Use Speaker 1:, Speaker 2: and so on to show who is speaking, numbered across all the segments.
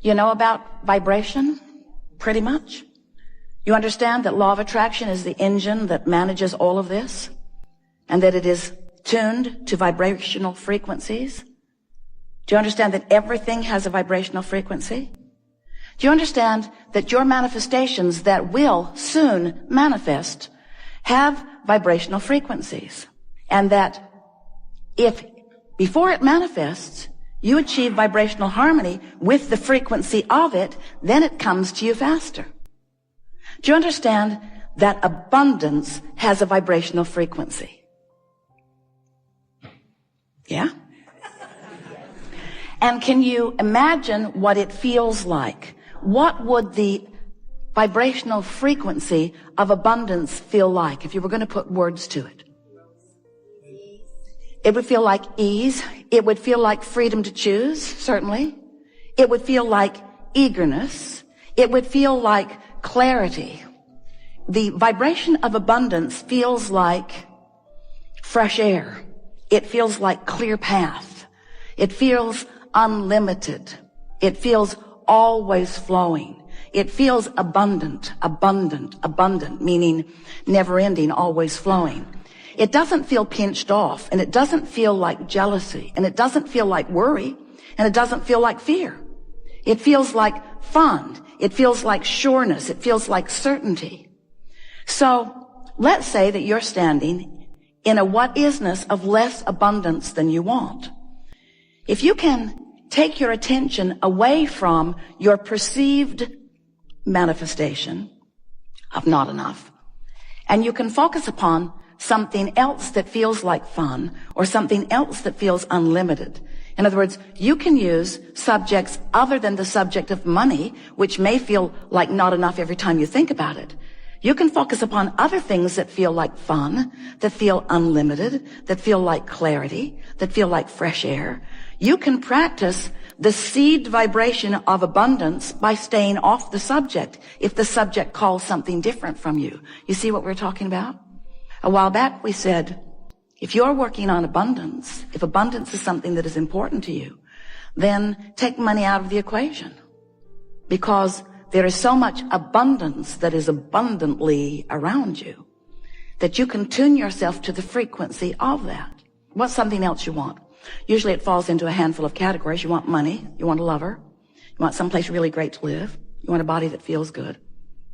Speaker 1: You know about vibration? Pretty much. You understand that law of attraction is the engine that manages all of this, and that it is tuned to vibrational frequencies? Do you understand that everything has a vibrational frequency? Do you understand that your manifestations that will soon manifest have vibrational frequencies? And that if before it manifests, you achieve vibrational harmony with the frequency of it, then it comes to you faster. Do you understand that abundance has a vibrational frequency? Yeah? And can you imagine what it feels like? What would the vibrational frequency of abundance feel like if you were going to put words to it? It would feel like ease. It would feel like freedom to choose, certainly. It would feel like eagerness. It would feel like clarity. The vibration of abundance feels like fresh air. It feels like clear path. It feels unlimited. It feels always flowing. It feels abundant, abundant, abundant, meaning never ending, always flowing. It doesn't feel pinched off, and it doesn't feel like jealousy, and it doesn't feel like worry, and it doesn't feel like fear. It feels like fun. It feels like sureness. It feels like certainty. So let's say that you're standing in a what-isness of less abundance than you want. If you can take your attention away from your perceived manifestation of not enough, and you can focus upon something else that feels like fun, or something else that feels unlimited. In other words, you can use subjects other than the subject of money, which may feel like not enough every time you think about it. You can focus upon other things that feel like fun, that feel unlimited, that feel like clarity, that feel like fresh air. You can practice the seed vibration of abundance by staying off the subject if the subject calls something different from you. You see what we're talking about? A while back we said, if you're working on abundance, if abundance is something that is important to you, then take money out of the equation. Because there is so much abundance that is abundantly around you that you can tune yourself to the frequency of that. What's something else you want? Usually it falls into a handful of categories. You want money. You want a lover. You want someplace really great to live. You want a body that feels good.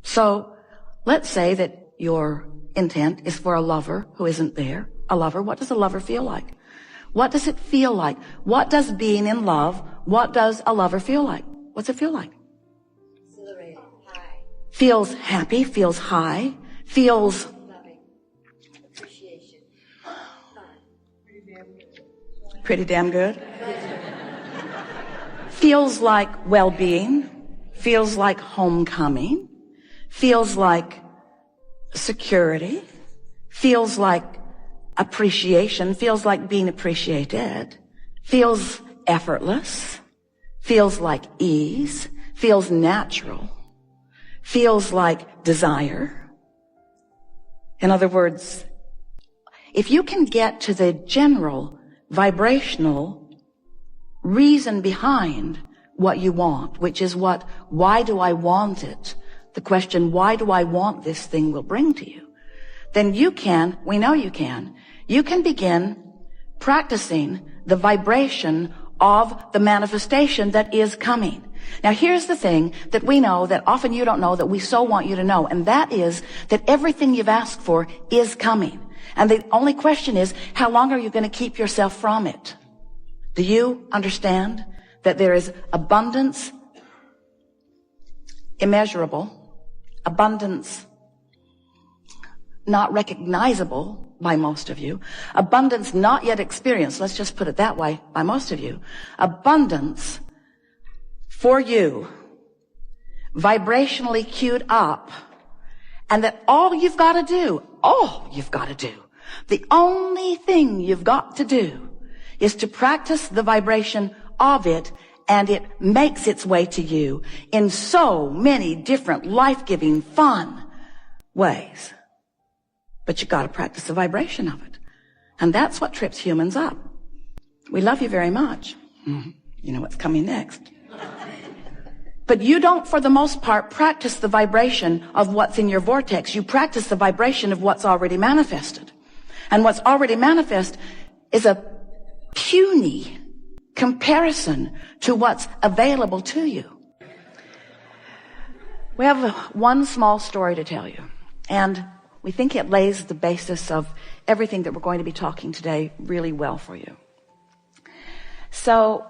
Speaker 1: So let's say that your intent is for a lover who isn't there. A lover. What does a lover feel like? What does it feel like? What does being in love, what does a lover feel like? What's it feel like?
Speaker 2: Exhilarated, high.
Speaker 1: Feels happy, feels high, feels
Speaker 2: Loving. Appreciation. Fun.
Speaker 1: pretty damn good. Feels like well-being, feels like homecoming, feels like security, feels like appreciation, feels like being appreciated, feels effortless, feels like ease, feels natural, feels like desire. In other words, if you can get to the general vibrational reason behind what you want, which is why do I want it? The question, why do I want this thing will bring to you. Then we know you can begin practicing the vibration of the manifestation that is coming. Now here's the thing that we know that often you don't know that we so want you to know, and that is that everything you've asked for is coming. And the only question is, how long are you going to keep yourself from it? Do you understand that there is abundance immeasurable, abundance not recognizable by most of you, abundance not yet experienced, let's just put it that way, by most of you, abundance for you, vibrationally queued up, and that all you've got to do, the only thing you've got to do is to practice the vibration of it, and it makes its way to you in so many different life-giving, fun ways. But you got to practice the vibration of it. And that's what trips humans up. We love you very much. You know what's coming next. But you don't, for the most part, practice the vibration of what's in your vortex. You practice the vibration of what's already manifested. And what's already manifest is a puny comparison to what's available to you. We have one small story to tell you, and we think it lays the basis of everything that we're going to be talking today really well for you. So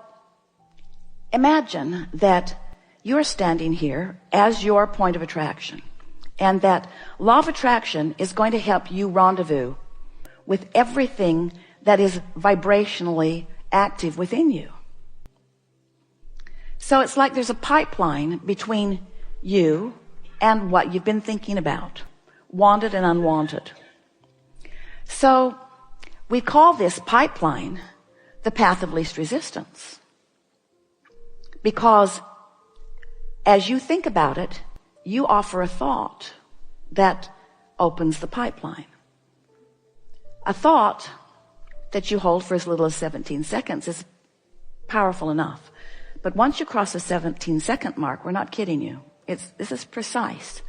Speaker 1: imagine that you're standing here as your point of attraction, and that law of attraction is going to help you rendezvous with everything that is vibrationally active within you. So it's like there's a pipeline between you and what you've been thinking about, wanted and unwanted. So we call this pipeline the path of least resistance, because as you think about it, you offer a thought that opens the pipeline. A thought that you hold for as little as 17 seconds is powerful enough. But once you cross the 17-second mark, we're not kidding you. This is precise.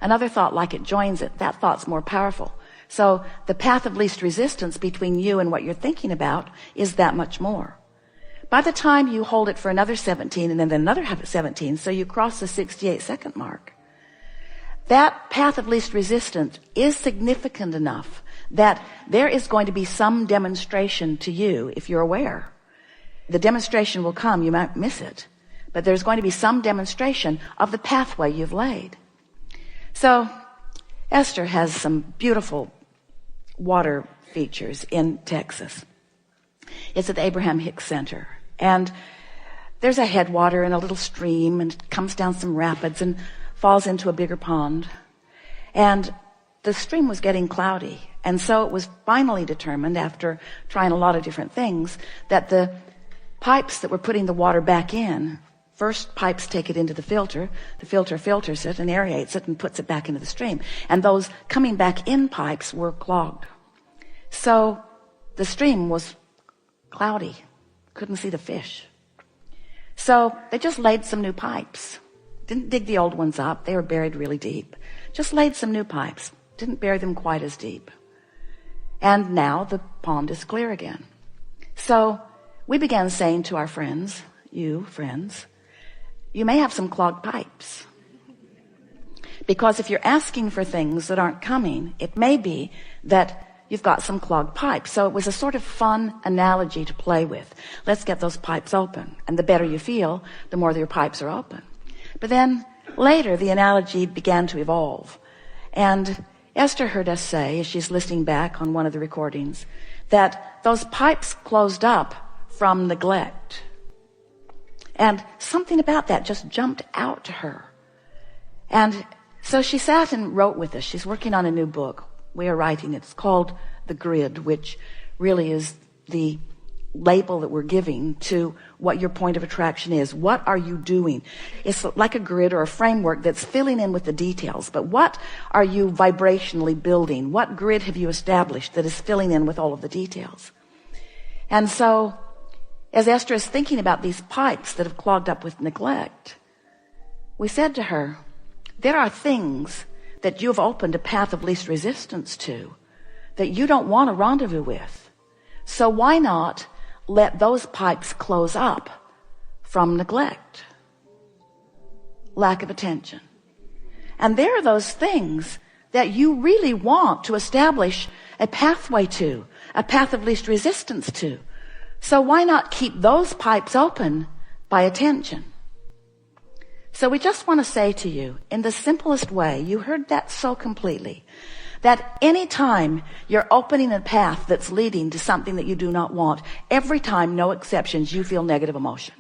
Speaker 1: Another thought like it joins it. That thought's more powerful. So the path of least resistance between you and what you're thinking about is that much more. By the time you hold it for another 17 and then another 17, so you cross the 68-second mark, that path of least resistance is significant enough that there is going to be some demonstration to you if you're aware. The demonstration will come, you might miss it, but there's going to be some demonstration of the pathway you've laid. So Esther has some beautiful water features in Texas. It's at the Abraham-Hicks Center, and there's a headwater and a little stream, and it comes down some rapids and falls into a bigger pond. And the stream was getting cloudy, and so it was finally determined, after trying a lot of different things, that the pipes that were putting the water back in, first pipes take it into the filter filters it and aerates it and puts it back into the stream, and those coming back in pipes were clogged. So the stream was cloudy, couldn't see the fish. So they just laid some new pipes, didn't dig the old ones up, they were buried really deep, just laid some new pipes, didn't bury them quite as deep. And now the pond is clear again. So we began saying to our friends, you friends, you may have some clogged pipes. Because if you're asking for things that aren't coming, it may be that you've got some clogged pipes. So it was a sort of fun analogy to play with. Let's get those pipes open. And the better you feel, the more your pipes are open. But then later, the analogy began to evolve. And Esther heard us say, as she's listening back on one of the recordings, that those pipes closed up from neglect. And something about that just jumped out to her. And so she sat and wrote with us. She's working on a new book. We are writing. It's called The Grid, which really is the label that we're giving to what your point of attraction is. What are you doing? It's like a grid or a framework that's filling in with the details. But what are you vibrationally building? What grid have you established that is filling in with all of the details? And so, as Esther is thinking about these pipes that have clogged up with neglect, we said to her, there are things that you've opened a path of least resistance to that you don't want to rendezvous with. So why not let those pipes close up from neglect, lack of attention? And there are those things that you really want to establish a pathway to, a path of least resistance to. So why not keep those pipes open by attention? So we just want to say to you, in the simplest way, you heard that so completely, that any time you're opening a path that's leading to something that you do not want, every time, no exceptions, you feel negative emotion.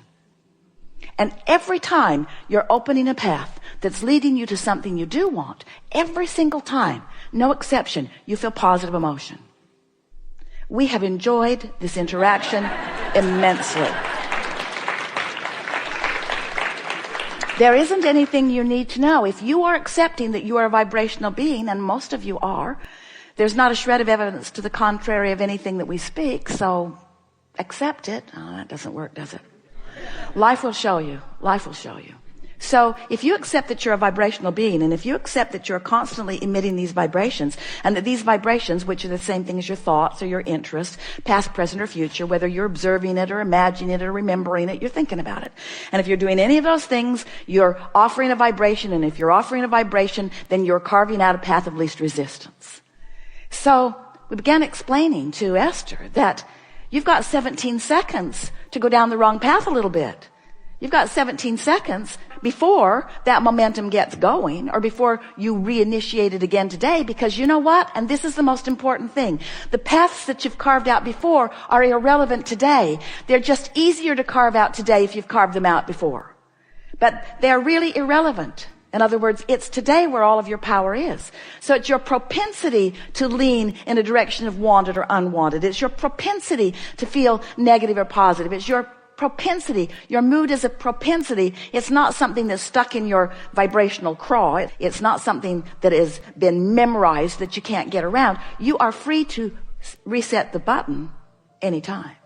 Speaker 1: And every time you're opening a path that's leading you to something you do want, every single time, no exception, you feel positive emotion. We have enjoyed this interaction immensely. There isn't anything you need to know. If you are accepting that you are a vibrational being, and most of you are, there's not a shred of evidence to the contrary of anything that we speak, so accept it. Oh, that doesn't work, does it? Life will show you. Life will show you. So if you accept that you're a vibrational being, and if you accept that you're constantly emitting these vibrations, and that these vibrations, which are the same thing as your thoughts or your interests, past, present, or future, whether you're observing it or imagining it or remembering it, you're thinking about it. And if you're doing any of those things, you're offering a vibration, and if you're offering a vibration, then you're carving out a path of least resistance. So we began explaining to Esther that you've got 17 seconds to go down the wrong path a little bit. You've got 17 seconds before that momentum gets going, or before you reinitiate it again today, because you know what? And this is the most important thing. The paths that you've carved out before are irrelevant today. They're just easier to carve out today if you've carved them out before. But they're really irrelevant. In other words, it's today where all of your power is. So it's your propensity to lean in a direction of wanted or unwanted. It's your propensity to feel negative or positive. It's your propensity. Your mood is a propensity. It's not something that's stuck in your vibrational craw. It's not something that has been memorized that you can't get around. You are free to reset the button anytime.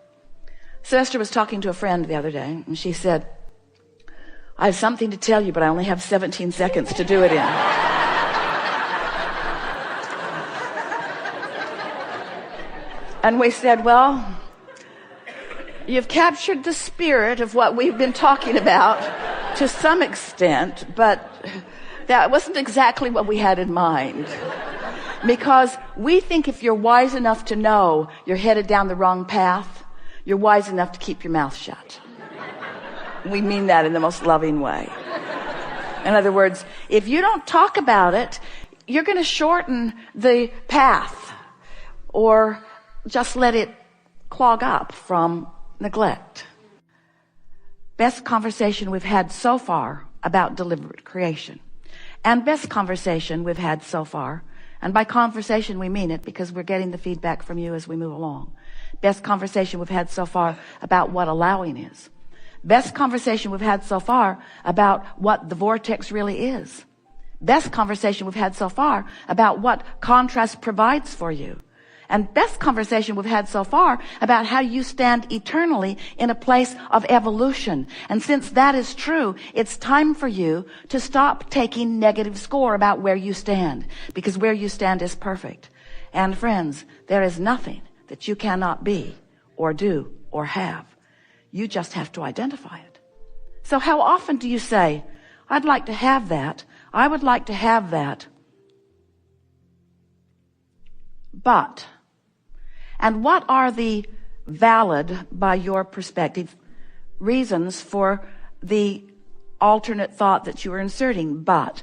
Speaker 1: So Esther was talking to a friend the other day, and she said, I have something to tell you, but I only have 17 seconds to do it in. And we said, well, you've captured the spirit of what we've been talking about to some extent, but that wasn't exactly what we had in mind. Because we think if you're wise enough to know you're headed down the wrong path, you're wise enough to keep your mouth shut. We mean that in the most loving way. In other words, if you don't talk about it, you're going to shorten the path, or just let it clog up from neglect. Best conversation we've had so far about deliberate creation. And best conversation we've had so far, and by conversation we mean it because we're getting the feedback from you as we move along. Best conversation we've had so far about what allowing is. Best conversation we've had so far about what the vortex really is. Best conversation we've had so far about what contrast provides for you. And best conversation we've had so far about how you stand eternally in a place of evolution. And since that is true, it's time for you to stop taking negative score about where you stand, because where you stand is perfect. And friends, there is nothing that you cannot be or do or have. You just have to identify it. So how often do you say, I'd like to have that. I would like to have that. But, and what are the valid, by your perspective, reasons for the alternate thought that you are inserting? But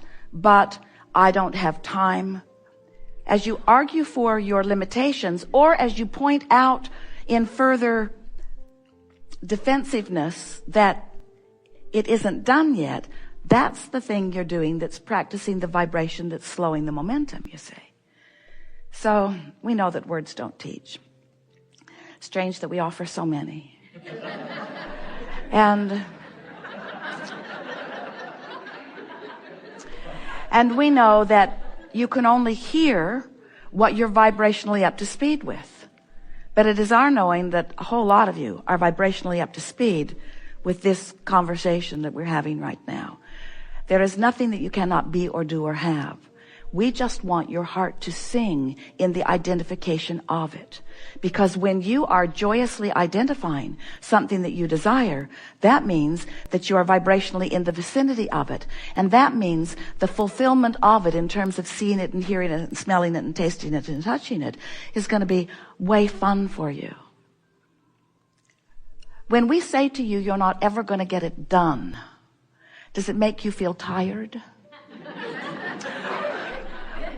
Speaker 1: I don't have time. As you argue for your limitations, or as you point out in further defensiveness that it isn't done yet, that's the thing you're doing that's practicing the vibration that's slowing the momentum, you see. So we know that words don't teach. Strange that we offer so many. And we know that you can only hear what you're vibrationally up to speed with. But it is our knowing that a whole lot of you are vibrationally up to speed with this conversation that we're having right now. There is nothing that you cannot be or do or have. We just want your heart to sing in the identification of it. Because when you are joyously identifying something that you desire, that means that you are vibrationally in the vicinity of it. And that means the fulfillment of it in terms of seeing it and hearing it and smelling it and tasting it and touching it is going to be way fun for you. When we say to you, you're not ever going to get it done, does it make you feel tired?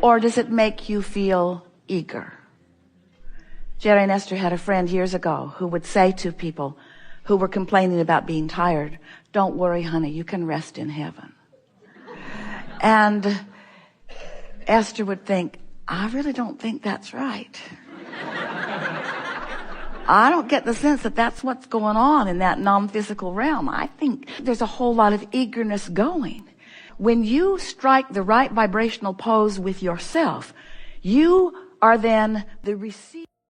Speaker 1: Or does it make you feel eager? Jerry and Esther had a friend years ago who would say to people who were complaining about being tired, don't worry, honey, you can rest in heaven. And Esther would think, I really don't think that's right. I don't get the sense that that's what's going on in that non-physical realm. I think there's a whole lot of eagerness going. When you strike the right vibrational pose with yourself, you are then the receiver.